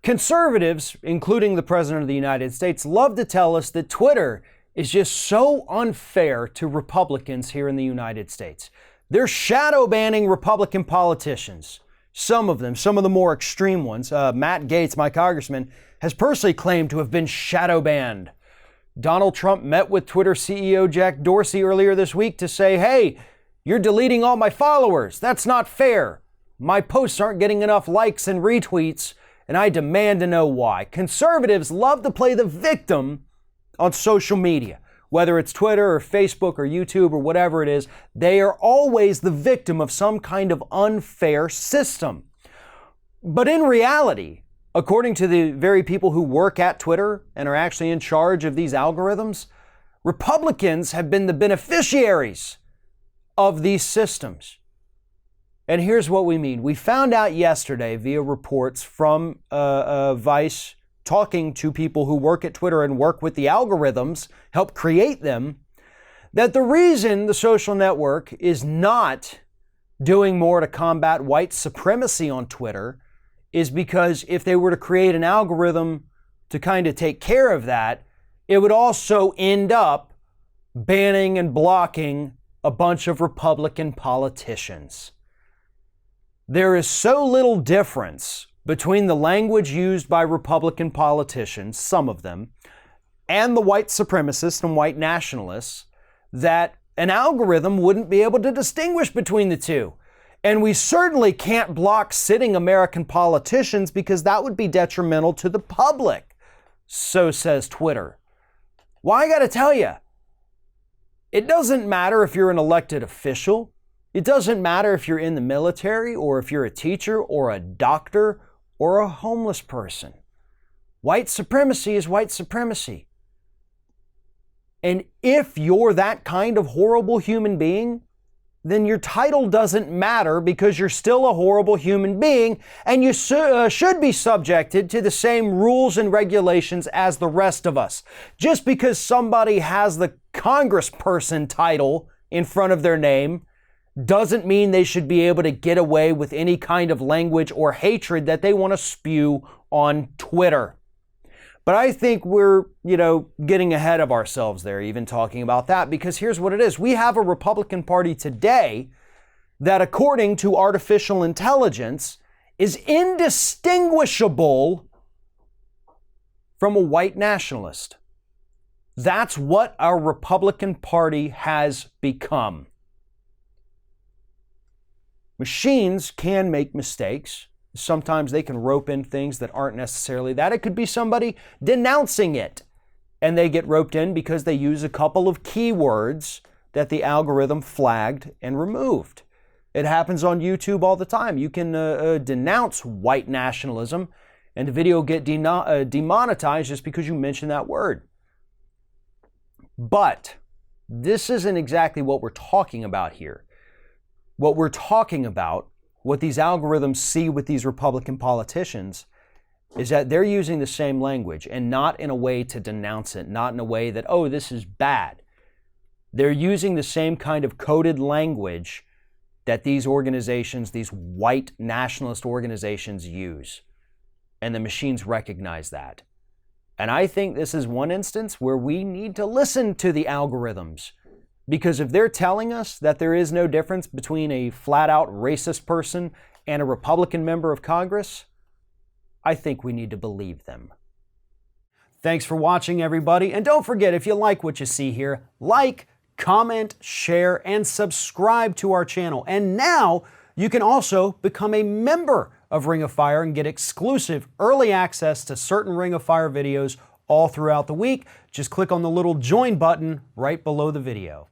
Conservatives, including the President of the United States, love to tell us that Twitter is just so unfair to Republicans here in the United States. They're shadow banning Republican politicians. Some of them, some of the more extreme ones. Matt Gaetz, my congressman, has personally claimed to have been shadow banned. Donald Trump met with Twitter CEO Jack Dorsey earlier this week to say, hey, you're deleting all my followers. That's not fair. My posts aren't getting enough likes and retweets, and I demand to know why. Conservatives love to play the victim on social media. Whether it's Twitter or Facebook or YouTube or whatever it is, they are always the victim of some kind of unfair system. But in reality, according to the very people who work at Twitter and are actually in charge of these algorithms, Republicans have been the beneficiaries of these systems. And here's what we mean. We found out yesterday via reports from Vice talking to people who work at Twitter and work with the algorithms, help create them, that the reason the social network is not doing more to combat white supremacy on Twitter is because if they were to create an algorithm to kind of take care of that, it would also end up banning and blocking a bunch of Republican politicians. There is so little difference between the language used by Republican politicians, some of them, and the white supremacists and white nationalists, that an algorithm wouldn't be able to distinguish between the two. And we certainly can't block sitting American politicians because that would be detrimental to the public, so says Twitter. Well, I gotta tell you, it doesn't matter if you're an elected official. It doesn't matter if you're in the military or if you're a teacher or a doctor or a homeless person. White supremacy is white supremacy. And if you're that kind of horrible human being, then your title doesn't matter because you're still a horrible human being and you should be subjected to the same rules and regulations as the rest of us. Just because somebody has the congressperson title in front of their name doesn't mean they should be able to get away with any kind of language or hatred that they want to spew on Twitter. But I think we're, getting ahead of ourselves there, even talking about that, because here's what it is. We have a Republican Party today that, according to artificial intelligence, is indistinguishable from a white nationalist. That's what our Republican Party has become. Machines can make mistakes. Sometimes they can rope in things that aren't necessarily that. It could be somebody denouncing it, and they get roped in because they use a couple of keywords that the algorithm flagged and removed. It happens on YouTube all the time. You can denounce white nationalism, and the video get demonetized just because you mention that word. But this isn't exactly what we're talking about here. What we're talking about, what these algorithms see with these Republican politicians, is that they're using the same language and not in a way to denounce it, not in a way that, oh, this is bad. They're using the same kind of coded language that these organizations, these white nationalist organizations use. And the machines recognize that. And I think this is one instance where we need to listen to the algorithms. Because if they're telling us that there is no difference between a flat-out racist person and a Republican member of Congress, I think we need to believe them. Thanks for watching, everybody. And don't forget, if you like what you see here, like, comment, share, and subscribe to our channel. And now you can also become a member of Ring of Fire and get exclusive early access to certain Ring of Fire videos all throughout the week. Just click on the little join button right below the video.